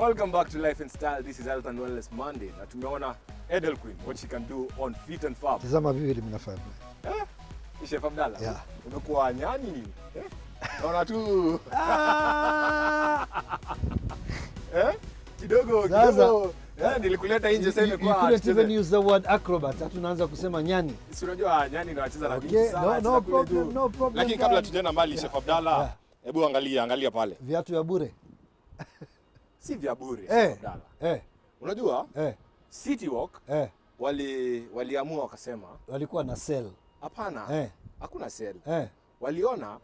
Welcome back to Life and Style. This is Health and Wellness Monday. Na tumeona Edel Queen, what she can do on Fit and Fab. Tazama vipi mnafanya? Chef Abdalla. Yeah. Umekuwa nyani nini? Naona tu. Kidogo. Nilikuleta nje sasa kwa. You couldn't even use the word acrobat. Tunaanza kusema nyani. Si unajua nyani ndio anacheza na binti sana. No problem. Lakini kabla tujaenda mbali Chef Abdalla, hebu angalia pale. Viatu ya bure. Si vya bure Chef Abdalla. Unajua? City Walk waliamua wakasema walikuwa na sell. Hapana. Hakuna sell. Waliona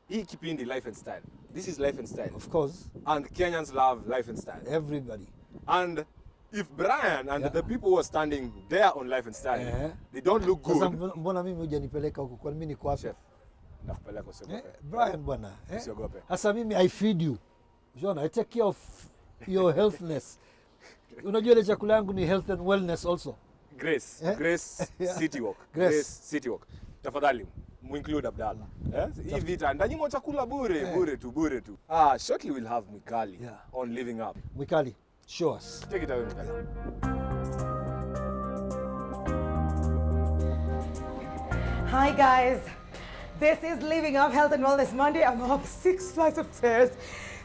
hii kipindi Life and Style. This is Life and Style. Of course. And Kenyans love Life and Style. Everybody. And if Brian and the people who are standing there on Life and Style, they don't look good. Sasa mbona mimi hujanipeleka huko? Kwa mimi niko hapa. Chef, nakupeleka usiogope. Brian bwana, usiogope. Sasa mimi I feed you. Unaona, I take care of your healthness. Unajua ile chakula yangu ni health and wellness also. Grace City Walk. Grace City Walk. Tafadhali include Abdalla. Hii vita ndanyimo chakula bure tu. Shortly we'll have Mwikali on Living Up. Mwikali, show us. Take it away, Mwikali. Hi guys. This is Living Up Health and Wellness Monday. I'm up 6 flights of stairs.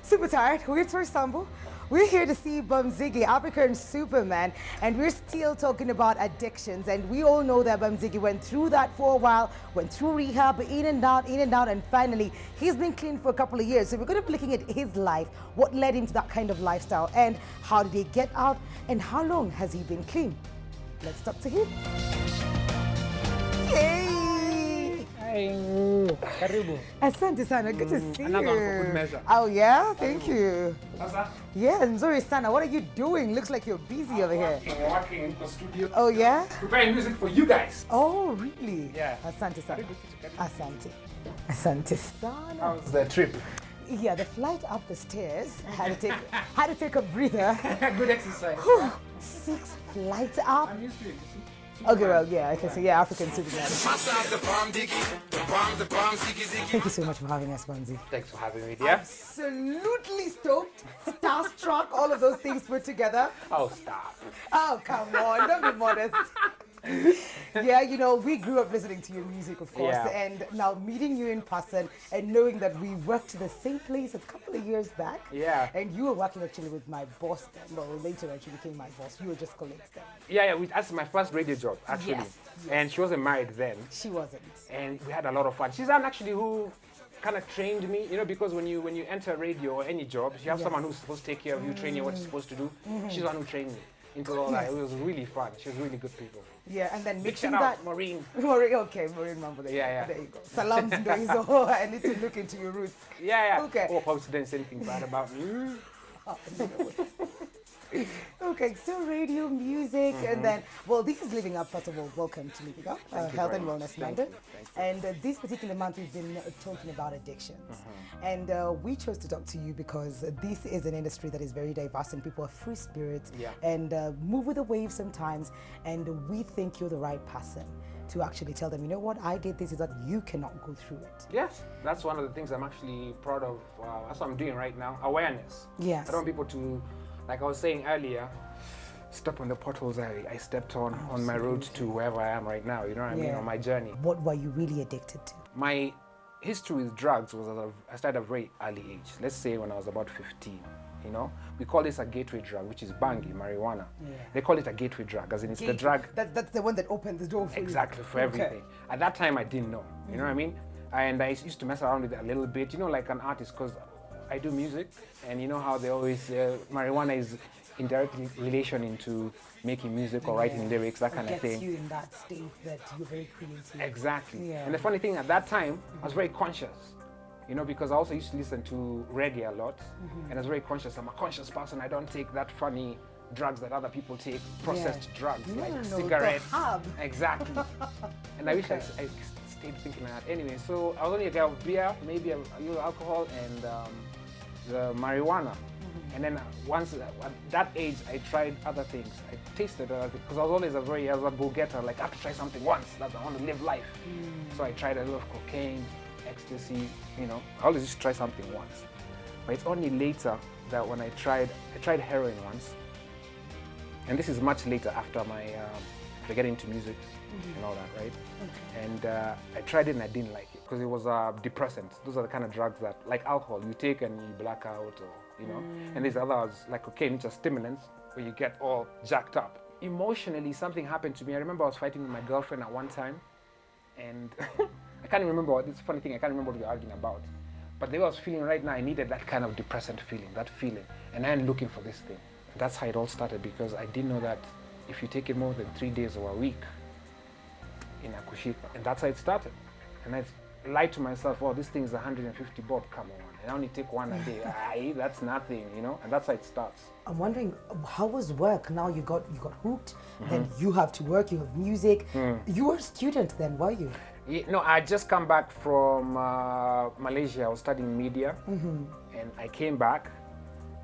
Super tired. We're to Istanbul. We're here to see Bom Ziggy, African Superman, and we're still talking about addictions. And we all know that Bom Ziggy went through that for a while, went through rehab, in and out, and finally, he's been clean for a couple of years. So we're going to be looking at his life, what led him to that kind of lifestyle, and how did he get out, and how long has he been clean? Let's talk to him. Yay! Karibu. Asante sana, good to see you. Another one for good measure. Oh yeah, thank you. Sasa? Yeah, Nzuri sana, what are you doing? Looks like you're busy over here. Working in the studio. Oh yeah? Preparing music for you guys. Oh really? Yeah. Asante sana. Asante sana. How's the trip? Yeah, the flight up the stairs had to take a breather. Good exercise. 6 flights up. I'm used to it, you see. Okay, well, yeah, I can see. Yeah, African Superman. Thank you so much for having us, Bamzigi. Thanks for having me, dear. Absolutely stoked, starstruck, all of those things put together. Oh, stop. Oh, come on, don't be modest. Yeah, you know, we grew up listening to your music, of course, and now meeting you in person and knowing that we worked the same place a couple of years back. Yeah. And you were working actually with my boss then. Well, later she became my boss. You were just colleagues then. Yeah, that's my first radio job, actually. Yes. And she wasn't married then. She wasn't. And we had a lot of fun. She's the one actually who kind of trained me, you know, because when you enter radio or any job, you have someone who's supposed to take care of you, train you what you're supposed to do. She's the one who trained me into all that. It was really fun. She was really good people. Yeah, and then mixing Big shout that. out, Maureen. Okay, Maureen Mambo. There you go. Salams ndo hizo. I need to look into your roots. Yeah. Okay. Oh, probably didn't say anything bad about me. Okay, so radio, music, and then, well, this is Living Up. First of all, welcome to Living Up, Health and Wellness Monday. And this particular month, we've been talking about addictions. And we chose to talk to you because this is an industry that is very diverse and people are free spirits and move with the waves sometimes. And we think you're the right person to actually tell them, you know what, I did this, is that you cannot go through it. Yes, that's one of the things I'm actually proud of. That's what I'm doing right now, awareness. Yes. I don't want people to, like I was saying earlier, step on the potholes I stepped on my road to wherever I am right now, you know what I mean, on my journey. What were you really addicted to? My history with drugs was I started at a very early age. Let's say when I was about 15, you know. We call this a gateway drug, which is bangi, marijuana. Yeah. They call it a gateway drug, as in it's the drug. That's the one that opened the door for exactly, for everything. At that time, I didn't know, you know what I mean? And I used to mess around with it a little bit, you know, like an artist, because I do music, and you know how they always, marijuana is in direct relation into making music or writing lyrics, that kind of thing. Gets you in that state that you're very creative. Exactly. Yeah. And the funny thing, at that time, I was very conscious, you know, because I also used to listen to reggae a lot, and I was very conscious. I'm a conscious person. I don't take that funny drugs that other people take, processed drugs like cigarettes. The hub. Exactly. And I wish I stayed thinking like that. Anyway, so I was only a guy of beer, maybe a little alcohol, and the marijuana. And then once at that age, I tried other things. I tasted other things because I was always I was a go-getter. Like I have to try something once. That's I want to live life. So I tried a little of cocaine, ecstasy. You know, I always just try something once. But it's only later that when I tried heroin once, and this is much later after after getting into music and all that, right? Okay. And I tried it and I didn't like it because it was depressant. Those are the kind of drugs that, like alcohol, you take and you black out, or And there's others like cocaine, which are stimulants, where you get all jacked up. Emotionally, something happened to me. I remember I was fighting with my girlfriend at one time, and I can't remember. It's a funny thing. I can't remember what we were arguing about. But the way I was feeling right now, I needed that kind of depressant feeling, that feeling, and I'm looking for this thing. That's how it all started, because I didn't know that if you take it more than 3 days or a week, in Akushika. And that's how it started. And I lied to myself, oh, this thing is 150 bob, come on. And I only take one a day. Aye, that's nothing, And that's how it starts. I'm wondering, how was work? Now you got hooked, then you have to work, you have music. You were a student then, were you? Yeah, no, I just come back from Malaysia. I was studying media, and I came back.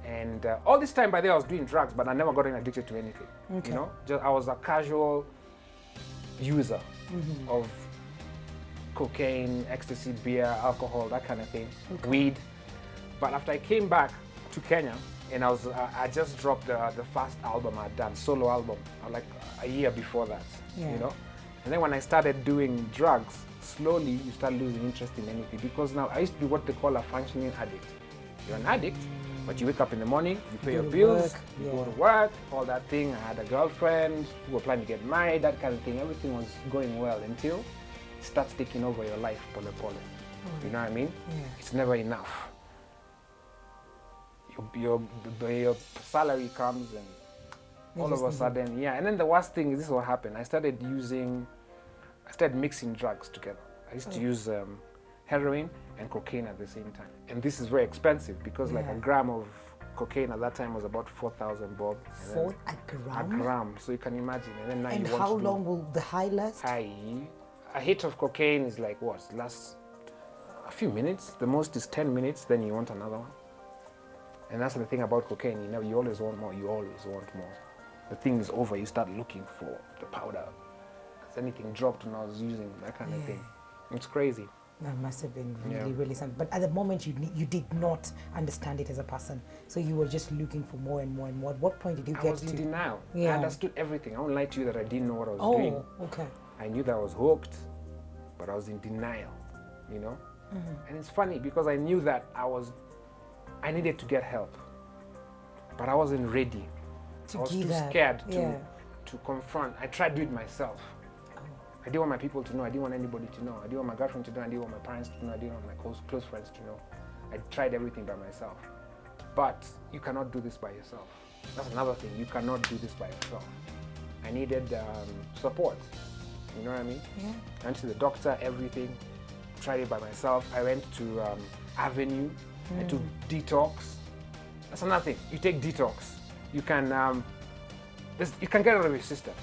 And all this time, by then, I was doing drugs, but I never got addicted to anything. Okay. I was a casual user of cocaine, ecstasy, beer, alcohol, that kind of thing, weed. But after I came back to Kenya, and I just dropped the first album I'd done, solo album, like a year before that, And then when I started doing drugs, slowly you start losing interest in anything, because now I used to be what they call a functioning addict. You're an addict, but you wake up in the morning, you pay your bills, you go to work, all that thing. I had a girlfriend, we were planning to get married, that kind of thing. Everything was going well until it starts taking over your life, pole. You know what I mean? Yeah. It's never enough. Your salary comes and all of a sudden, and then the worst thing is, this is what happened. I started mixing drugs together. I used to use heroin and cocaine at the same time. And this is very expensive, because like a gram of cocaine at that time was about 4,000 bob. For a gram? A gram, so you can imagine. And then now and how long will the high last? A hit of cocaine is like what? Lasts a few minutes. The most is 10 minutes, then you want another one. And that's the thing about cocaine, you always want more, you always want more. The thing is over, you start looking for the powder. Has anything dropped when I was using that kind of thing? It's crazy. That must have been really something. But at the moment, you did not understand it as a person. So you were just looking for more and more and more. At what point did you get to? I was in denial. I understood everything. I won't lie to you that I didn't know what I was doing. Oh, okay. I knew that I was hooked, but I was in denial, And it's funny, because I knew that I needed to get help, but I wasn't ready. I was too scared to confront. I tried to do it myself. I didn't want my people to know. I didn't want anybody to know. I didn't want my girlfriend to know. I didn't want my parents to know. I didn't want my close friends to know. I tried everything by myself. But you cannot do this by yourself. That's another thing. You cannot do this by yourself. I needed support. You know what I mean? Yeah. I went to the doctor, everything. Tried it by myself. I went to Avenue. I took detox. That's another thing. You take detox. You can get out of your system.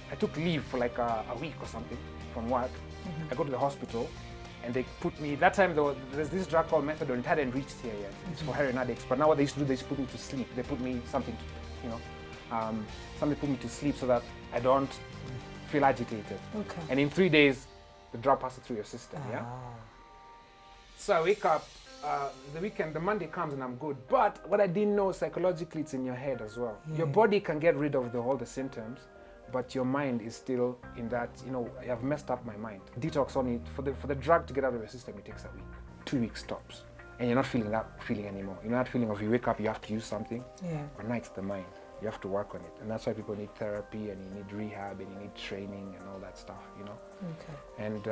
I took leave for like a week or something from work. I go to the hospital, and they put me, that time there's this drug called methadone. It hadn't reached here yet. It's for heroin addicts. But now what they used to do, they used to put me to sleep. They put me something put me to sleep so that I don't feel agitated. Okay. And in 3 days, the drug passes through your system, So I wake up, the Monday comes and I'm good. But what I didn't know, psychologically, it's in your head as well. Yeah. Your body can get rid of all the symptoms, but your mind is still in that, you have messed up my mind. Detox only, for the drug to get out of your system, it takes a week. 2 weeks tops. And you're not feeling that feeling anymore. You're not feeling of you wake up, you have to use something. Yeah. But now it's the mind. You have to work on it. And that's why people need therapy, and you need rehab, and you need training and all that stuff, Okay. And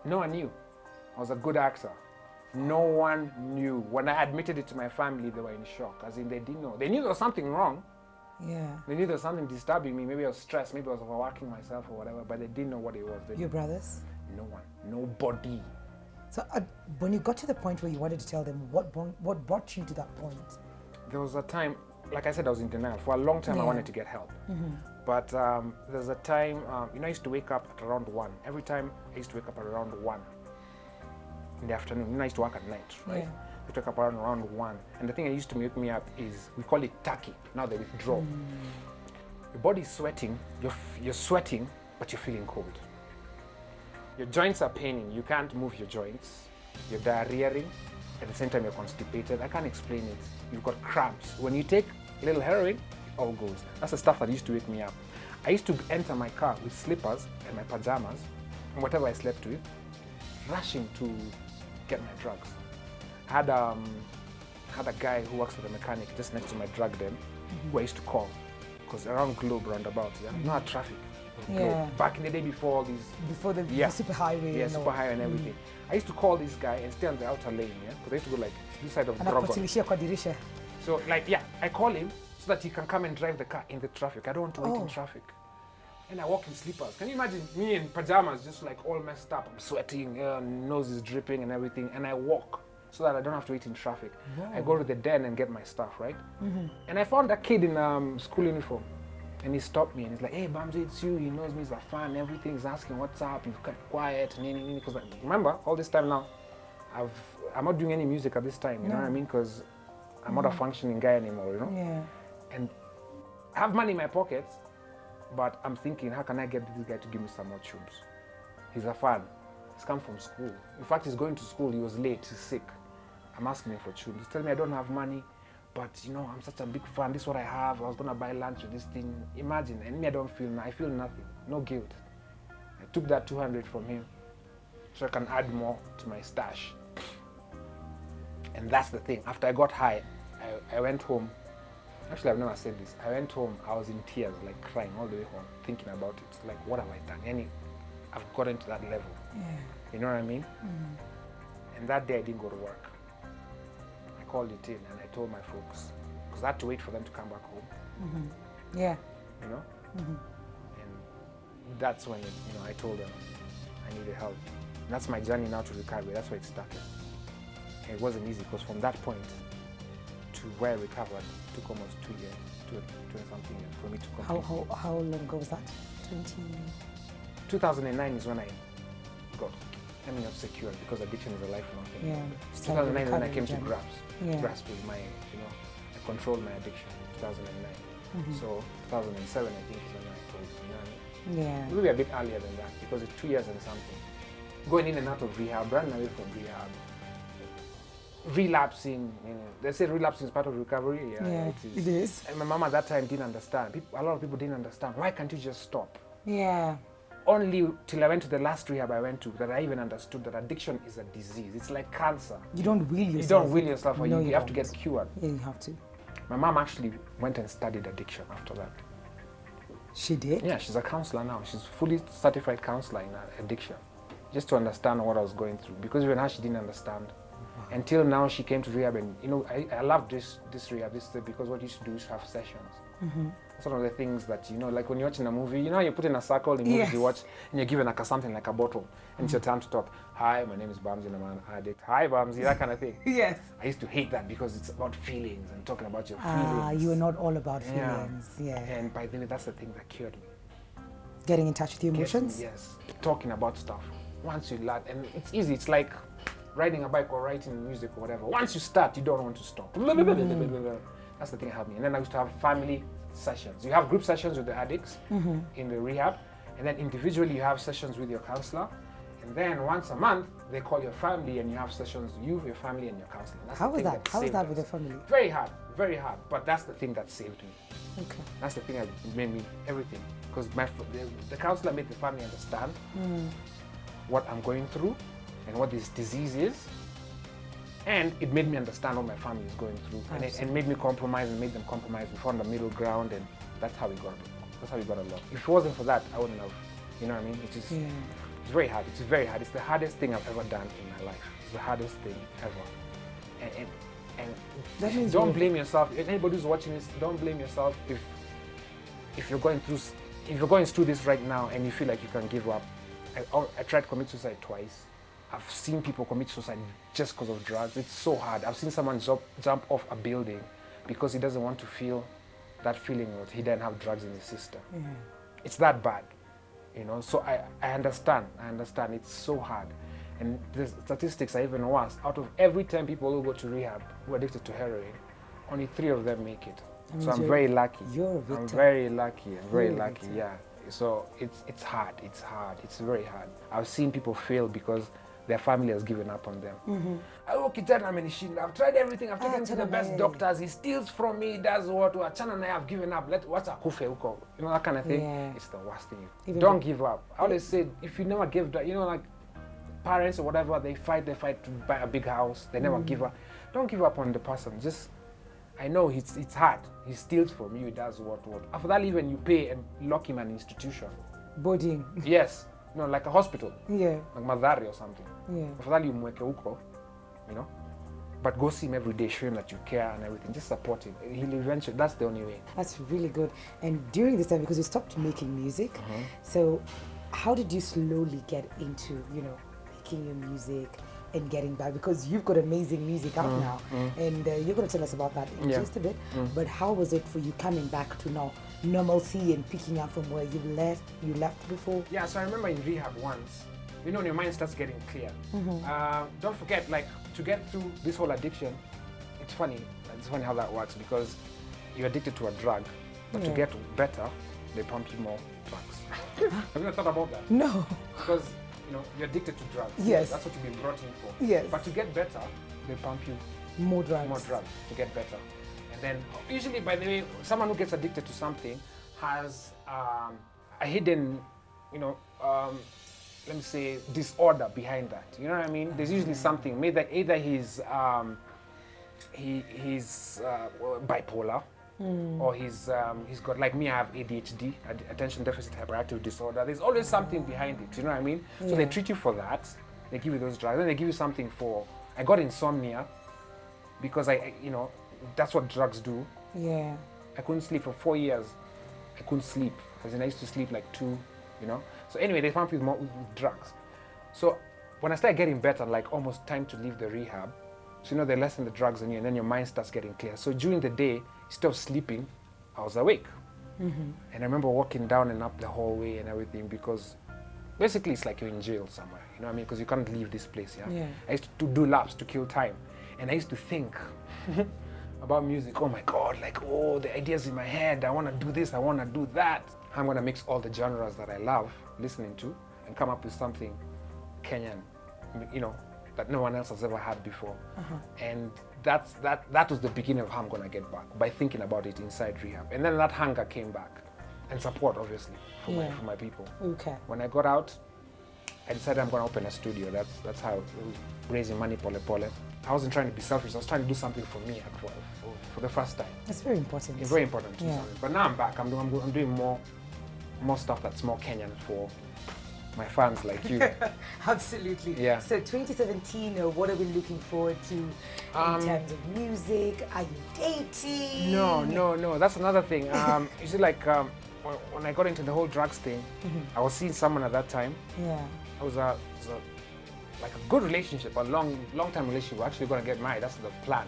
no one knew. I was a good actor. No one knew. When I admitted it to my family, they were in shock. As in, they didn't know. They knew there was something wrong. Yeah. They knew there was something disturbing me. Maybe I was stressed. Maybe I was overworking myself or whatever. But they didn't know what it was. Your brothers? No one. Nobody. So when you got to the point where you wanted to tell them, what brought you to that point? There was a time, like I said, I was in denial. For a long time, I wanted to get help. But there's a time, I used to wake up at around 1. Every time I used to wake up at around 1 in the afternoon. I used to work at night, right? Yeah. I used to wake up around 1. And the thing that used to wake me up is, we call it tachy. Now they withdraw. Your body's sweating, you're sweating, but you're feeling cold. Your joints are paining, you can't move your joints. You're diarrheaing, At the same time, you're constipated. I can't explain it. You've got cramps. When you take a little heroin, it all goes. That's the stuff that used to wake me up. I used to enter my car with slippers and my pajamas and whatever I slept with, rushing to get my drugs. I had a guy who works for the mechanic just next to my drug den, who I used to call, because around Globe roundabout, not traffic. Globe. Back in the day before all these. Before the super highway. Yeah, super highway and everything. I used to call this guy and stay on the outer lane, because I used to go like this side of Drogon. So I call him so that he can come and drive the car in the traffic. I don't want to wait in traffic. And I walk in slippers. Can you imagine me in pajamas, just like all messed up? I'm sweating, nose is dripping and everything. And I walk so that I don't have to wait in traffic. Wow. I go to the den and get my stuff, right? And I found a kid in school uniform. And he stopped me and he's like, hey, Bamzigi, it's you. He knows me, he's a fan, everything. He's asking what's up. He's kept quiet. Because remember, all this time now, I'm not doing any music at this time, you know what I mean? Because I'm not a functioning guy anymore, you know? Yeah. And I have money in my pockets. But I'm thinking, how can I get this guy to give me some more tunes? He's a fan. He's come from school. In fact, he's going to school. He was late. He's sick. I'm asking him for tunes. He's telling me I don't have money, but I'm such a big fan. This is what I have. I was going to buy lunch with this thing. Imagine. And me, I feel nothing. No guilt. I took that 200 from him so I can add more to my stash. And that's the thing. After I got high, I went home. Actually, I've never said this. I went home, I was in tears, like crying all the way home, thinking about it. Like, what have I done? I've gotten to that level. Yeah. You know what I mean? And that day I didn't go to work. I called it in and I told my folks, because I had to wait for them to come back home. Yeah. You know? And that's when, I told them I needed help. And that's my journey now to recovery. That's where it started. And it wasn't easy, because from that point to where I recovered, it took almost 2 years, two and something years for me to complete. How long ago was that? 2009 is when I got secured, because addiction is a lifelong thing. Yeah. 2009 is when I came to grasp with my, I controlled my addiction in 2009. So 2007 I think is when I told you, know what I mean? Yeah. Maybe a bit earlier than that, because it's 2 years and something. Going in and out of rehab, running away from rehab, relapsing, they say relapsing is part of recovery. Yeah, it is. And my mom at that time didn't understand. A lot of people didn't understand. Why can't you just stop? Yeah. Only till I went to the last rehab I went to that I even understood that addiction is a disease. It's like cancer. You don't will yourself. You don't will yourself, or no, you have to get cured. Yeah, you have to. My mom actually went and studied addiction after that. She did? Yeah, she's a counselor now. She's fully certified counselor in addiction, just to understand what I was going through. Because even her, she didn't understand. Until now, she came to rehab, and I love this rehab. Because what you used to do is have sessions. That's one of the things that like when you're watching a movie, you put in a circle in movies you watch, and you're given something like a bottle, and it's your time to talk. Hi, my name is Bamzigi, and I'm an addict. Hi, Bamzigi, that kind of thing. Yes. I used to hate that because it's about feelings and talking about your feelings. You were not all about feelings. Yeah. And by then, that's the thing that cured me. Getting in touch with your emotions. Yes. Talking about stuff. Once you learn, and it's easy. It's like riding a bike or writing music or whatever. Once you start, you don't want to stop. That's the thing that helped me. And then I used to have family sessions. You have group sessions with the addicts in the rehab, and then individually you have sessions with your counselor. And then once a month, they call your family and you have sessions, you, your family, and your counselor. How was that? How was that with your family? Very hard, very hard. But that's the thing that saved me. Okay. That's the thing that made me everything. Because the counselor made the family understand what I'm going through and what this disease is. And it made me understand what my family is going through. And made me compromise and made them compromise. We found a middle ground, and that's how we got it. That's how we got along. If it wasn't for that, I wouldn't have, you know what I mean? It's very hard. It's very hard. It's the hardest thing I've ever done in my life. It's the hardest thing ever. And don't blame yourself. Anybody who's watching this, don't blame yourself if you're going through this right now and you feel like you can give up. I tried to commit suicide twice. I've seen people commit suicide just because of drugs. It's so hard. I've seen someone jump off a building because he doesn't want to feel that feeling that he didn't have drugs in his system. It's that bad, So I understand. It's so hard. And the statistics are even worse. Out of every 10 people who go to rehab who are addicted to heroin, only 3 of them make it. So I'm very lucky. You're a victim. I'm very lucky. Yeah. So it's hard. It's very hard. I've seen people fail because their family has given up on them. I've tried everything, I've taken him to the best doctors, he steals from me, he does what, Achana and I have given up, what's a kufe huko? You know, that kind of thing. Yeah. It's the worst thing. Don't give up. I always say, if you never give that, you know, like parents or whatever, they fight to buy a big house, they never give up. Don't give up on the person. Just, I know it's hard. He steals from you, he does what. After that, even you pay and lock him in an institution. Boarding. Yes. No, like a hospital. Yeah. Like Madari or something. Yeah. After that, you mweke huko, you know. But go see him every day, show him that you care and everything. Just support him. He'll eventually, that's the only way. That's really good. And during this time, because you stopped making music, so how did you slowly get into, you know, making your music and getting back? Because you've got amazing music out now, and you're going to tell us about that in just a bit. But how was it for you coming back to now normalcy and picking up from where you left before? Yeah, so I remember in rehab once, you know, when your mind starts getting clear. Don't forget, like, to get through this whole addiction, it's funny how that works, because you're addicted to a drug, but to get better, they pump you more drugs. Have you ever thought about that? No. Because, you know, you're addicted to drugs. Yes. That's what you've been brought in for. Yes. But to get better, they pump you More drugs. more drugs to get better. And then, usually, by the way, someone who gets addicted to something has a hidden, you know, let me say, disorder behind that. You know what I mean? There's usually something. Either he's bipolar, or he's got, like me, I have ADHD, attention deficit hyperactive disorder. There's always something behind it. You know what I mean? So they treat you for that. They give you those drugs. Then they give you something for. I got insomnia because you know, that's what drugs do. Yeah. I couldn't sleep for 4 years. I couldn't sleep. As in, I used to sleep like 2, you know. So anyway, they found me with drugs. So when I started getting better, like almost time to leave the rehab, so you know, they lessen the drugs on you, and then your mind starts getting clear. So during the day, instead of sleeping, I was awake. And I remember walking down and up the hallway and everything, because basically it's like you're in jail somewhere, you know what I mean? Because you can't leave this place, yeah? I used to do laps to kill time. And I used to think about music. Oh my God, like, oh, the ideas in my head. I want to do this, I want to do that. I'm going to mix all the genres that I love listening to and come up with something Kenyan, you know, that no one else has ever had before. And that was the beginning of how I'm going to get back, by thinking about it inside rehab. And then that hunger came back, and support, obviously, for my people. Okay. When I got out, I decided I'm going to open a studio. That's how, raising money, pole pole. I wasn't trying to be selfish. I was trying to do something for me for the first time. That's very important. It's very important to do something. But now I'm back. I'm doing more stuff that's more Kenyan for my fans like you. Absolutely. Yeah. So 2017, what are we looking forward to in terms of music? Are you dating? No. That's another thing. You see, like, when I got into the whole drugs thing, I was seeing someone at that time. Yeah. It was a like a good relationship, a long-time relationship. We're actually going to get married. That's the plan.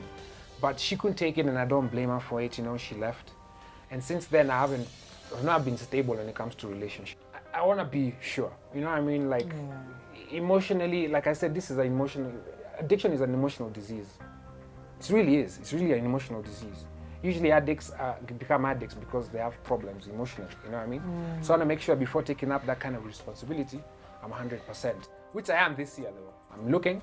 But she couldn't take it, and I don't blame her for it. You know, she left. And since then, I've not been stable when it comes to relationship. I want to be sure. You know what I mean? Like, emotionally, like I said, addiction is an emotional disease. It really is. It's really an emotional disease. Usually addicts become addicts because they have problems emotionally, you know what I mean? So I want to make sure before taking up that kind of responsibility, I'm 100%, which I am this year though. I'm looking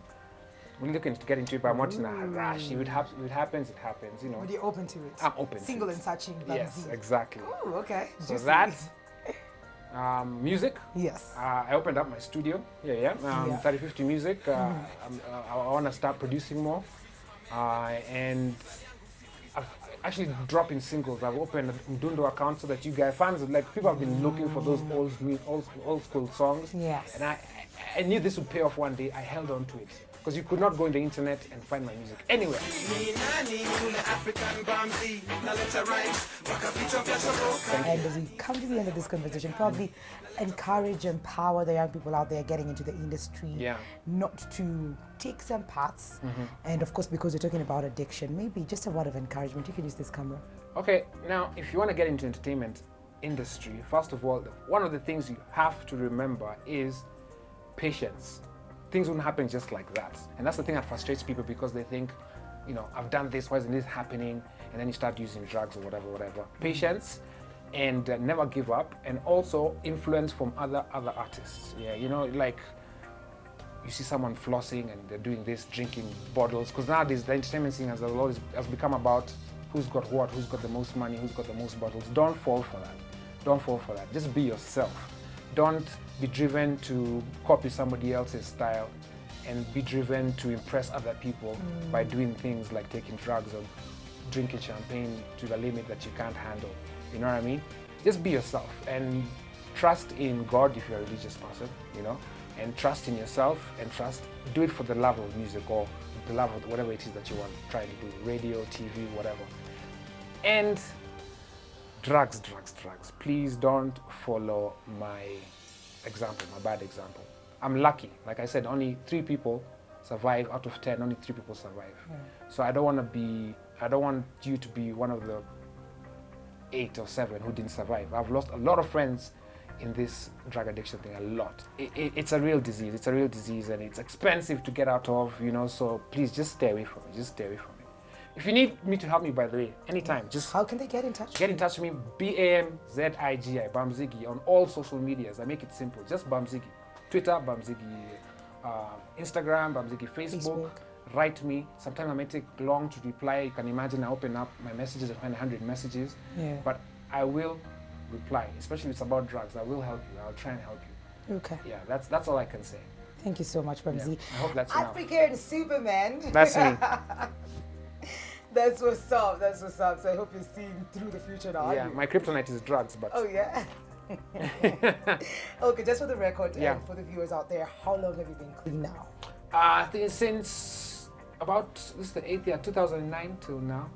to get into it, but I'm not in a rush. If it happens, it happens, you know. But you're open to it? I'm open Single to it. and searching. Yes, exactly. Oh, okay. So Juicy. that, music. Yes. I opened up my studio, 3050 Music. I want to start producing more. And I've actually dropping singles. I've opened a Mdundo account so that you guys, fans, like, people have been looking for those old school songs. Yes. And I knew this would pay off one day. I held on to it. Because you could not go on the internet and find my music anywhere. And as we come to the end of this conversation, probably encourage, empower the young people out there getting into the industry, not to take some paths. And of course, because you're talking about addiction, maybe just a word of encouragement. You can use this camera. Okay, now if you want to get into entertainment industry, first of all, one of the things you have to remember is patience. Things won't happen just like that. And that's the thing that frustrates people, because they think, you know, I've done this, why isn't this happening? And then you start using drugs or whatever. Patience, and never give up, and also influence from other artists. Yeah, you know, like, you see someone flossing and they're doing this, drinking bottles. Because nowadays the entertainment scene has become about who's got what, who's got the most money, who's got the most bottles. Don't fall for that. Don't fall for that. Just be yourself. Don't be driven to copy somebody else's style and be driven to impress other people by doing things like taking drugs or drinking champagne to the limit that you can't handle. You know what I mean? Just be yourself and trust in God if you're a religious person, you know, and trust in yourself and do it for the love of music or the love of whatever it is that you want to try to do, radio, TV, whatever. And drugs. Please don't follow my example, my bad example. I'm lucky. Like I said, only 3 people survive out of 10, only 3 people survive. So I don't want you to be one of the 8 or 7 who didn't survive. I've lost a lot of friends in this drug addiction thing, a lot. It's a real disease, and it's expensive to get out of, you know, so please just stay away from it, If you need me to help me, by the way, anytime, just... How can they get in touch? Get in touch with me, Bamzigi, Bom Ziggy, on all social medias. I make it simple, just Bom Ziggy. Twitter, Bom Ziggy, Instagram, Bom Ziggy, Facebook. Write me. Sometimes I may take long to reply. You can imagine I open up my messages and find 100 messages. But I will reply, especially if it's about drugs. I will help you. I'll try and help you. Okay. Yeah, that's all I can say. Thank you so much, Bamzigi. I hope that's enough. African Superman. That's me. That's what's up. So I hope you're seeing through the future now. Yeah, my kryptonite is drugs, but... Oh, yeah? Okay, just for the record and for the viewers out there, how long have you been clean now? I think since about, this is the 8th year, 2009 till now.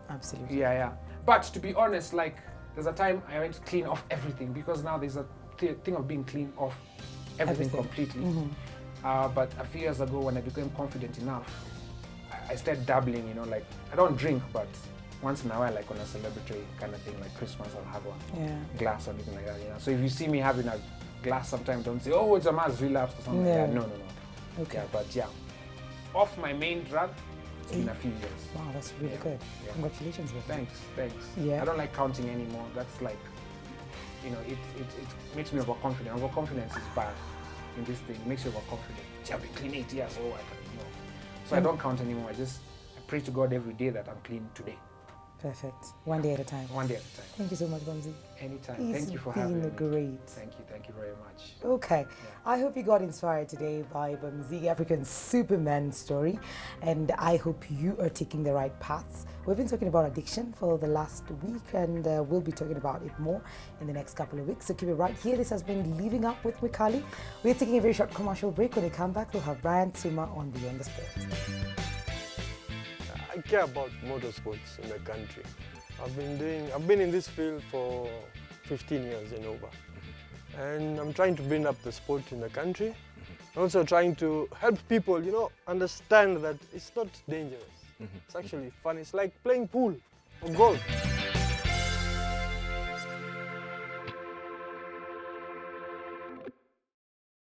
Absolutely. Yeah. But to be honest, like, there's a time I went clean off everything, because now there's a thing of being clean off everything. Completely. But a few years ago, when I became confident enough, I started dabbling, you know, like, I don't drink, but once in a while, like on a celebratory kind of thing, like Christmas, I'll have a glass or anything like that, you know. So if you see me having a glass sometimes, don't say, oh, it's a mass relapse or something like that. No. Okay. Yeah, but yeah, off my main drug, it's been a few years. Wow, that's really good. Yeah. Congratulations. Thanks. Yeah. I don't like counting anymore. That's like, you know, it makes me overconfident. Overconfidence is bad in this thing. It makes you overconfident. I've been clean 8 years, oh, I can, you know. So I don't count anymore. I pray to God every day that I'm clean today. Perfect. One day at a time. One day at a time. Thank you so much, Bamzigi. Anytime. Thank you for having me. Great. Thank you very much. Okay. I hope you got inspired today by Bamzigi, African Superman story, and I hope you are taking the right paths. We've been talking about addiction for the last week, and we'll be talking about it more in the next couple of weeks. So keep it right here. This has been Living Up with Mwikali. We're taking a very short commercial break. When we come back, we'll have Brian Suma on Beyond the Sport. I care about motorsports in the country. I've been in this field for 15 years and over. And I'm trying to bring up the sport in the country. Also trying to help people, you know, understand that it's not dangerous. It's actually fun. It's like playing pool or golf.